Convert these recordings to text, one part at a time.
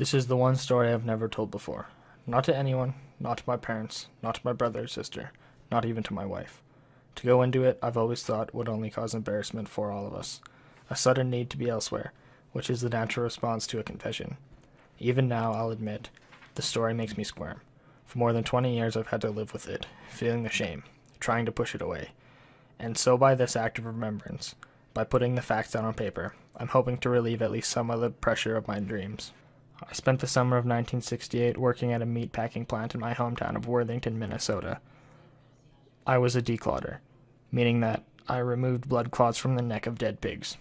This is the one story I've never told before. Not to anyone, not to my parents, not to my brother or sister, not even to my wife. To go into it, I've always thought would only cause embarrassment for all of us. A sudden need to be elsewhere, which is the natural response to a confession. Even now, I'll admit, the story makes me squirm. For more than 20 years, I've had to live with it, feeling the shame, trying to push it away. And so by this act of remembrance, by putting the facts down on paper, I'm hoping to relieve at least some of the pressure of my dreams. I spent the summer of 1968 working at a meatpacking plant in my hometown of Worthington, Minnesota. I was a declotter, meaning that I removed blood clots from the neck of dead pigs.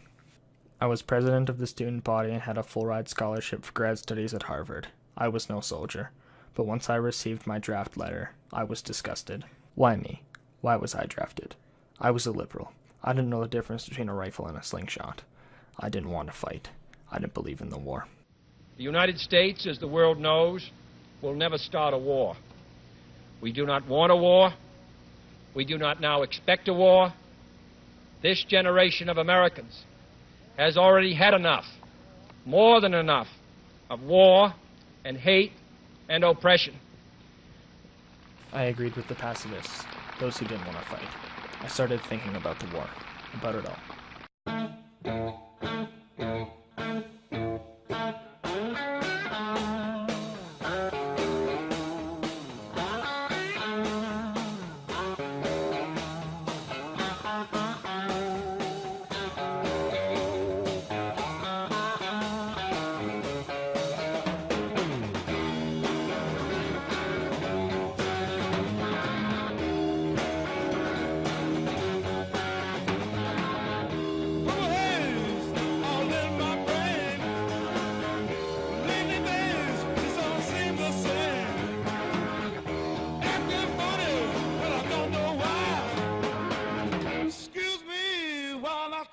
I was president of the student body and had a full-ride scholarship for grad studies at Harvard. I was no soldier, but once I received my draft letter, I was disgusted. Why me? Why was I drafted? I was a liberal. I didn't know the difference between a rifle and a slingshot. I didn't want to fight. I didn't believe in the war. The United States, as the world knows, will never start a war. We do not want a war. We do not now expect a war. This generation of Americans has already had enough, more than enough, of war and hate and oppression. I agreed with the pacifists, those who didn't want to fight. I started thinking about the war, about it all.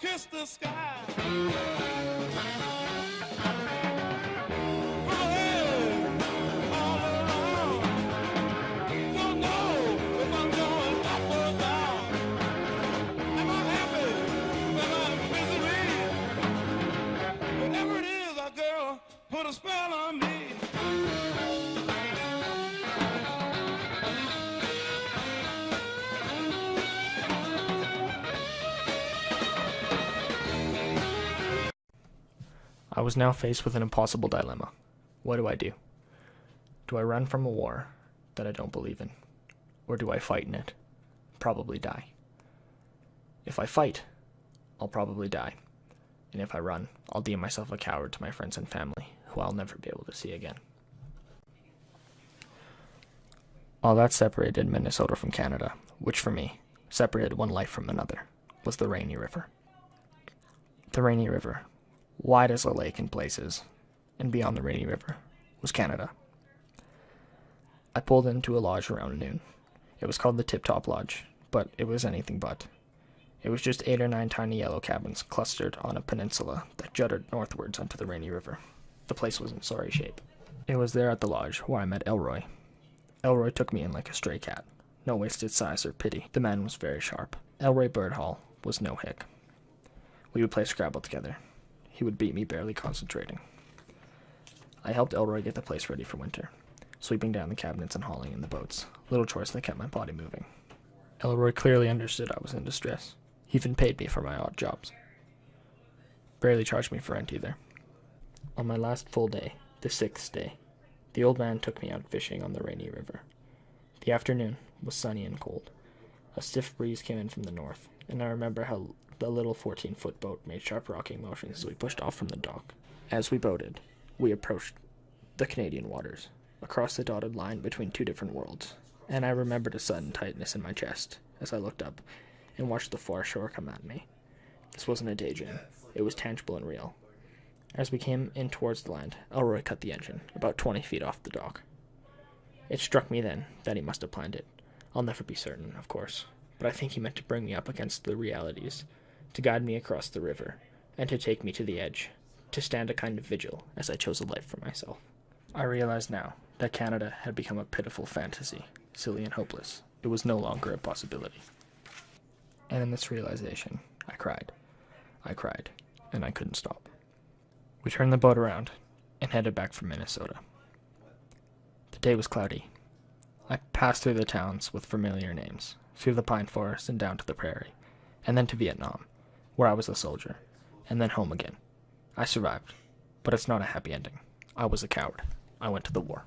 Kiss the sky. Put a spell on me. I was now faced with an impossible dilemma. What do I do? Do I run from a war that I don't believe in? Or do I fight in it? Probably die. If I fight, I'll probably die. And if I run, I'll deem myself a coward to my friends and family, who I'll never be able to see again. All that separated Minnesota from Canada, which for me, separated one life from another, was the Rainy River. The Rainy River, wide as a lake in places, and beyond the Rainy River, was Canada. I pulled into a lodge around noon. It was called the Tip Top Lodge, but it was anything but. It was just 8 or 9 tiny yellow cabins clustered on a peninsula that jutted northwards onto the Rainy River. The place was in sorry shape. It was there at the lodge where I met Elroy. Elroy took me in like a stray cat. No wasted sighs or pity. The man was very sharp. Elroy Birdhall was no hick. We would play Scrabble together. He would beat me barely concentrating. I helped Elroy get the place ready for winter, sweeping down the cabinets and hauling in the boats, little chores that kept my body moving. Elroy clearly understood I was in distress. He even paid me for my odd jobs. Barely charged me for rent either. On my last full day, the 6th day, the old man took me out fishing on the Rainy River. The afternoon was sunny and cold. A stiff breeze came in from the north, and I remember how the little 14-foot boat made sharp rocking motions as we pushed off from the dock. As we boated, we approached the Canadian waters, across the dotted line between two different worlds, and I remembered a sudden tightness in my chest as I looked up and watched the far shore come at me. This wasn't a daydream. It was tangible and real. As we came in towards the land, Elroy cut the engine, about 20 feet off the dock. It struck me then that he must have planned it. I'll never be certain, of course, but I think he meant to bring me up against the realities, to guide me across the river, and to take me to the edge, to stand a kind of vigil as I chose a life for myself. I realized now that Canada had become a pitiful fantasy, silly and hopeless. It was no longer a possibility. And in this realization, I cried, and I couldn't stop. We turned the boat around, and headed back for Minnesota. The day was cloudy. I passed through the towns with familiar names, through the pine forest and down to the prairie, and then to Vietnam, where I was a soldier, and then home again. I survived, but it's not a happy ending. I was a coward. I went to the war.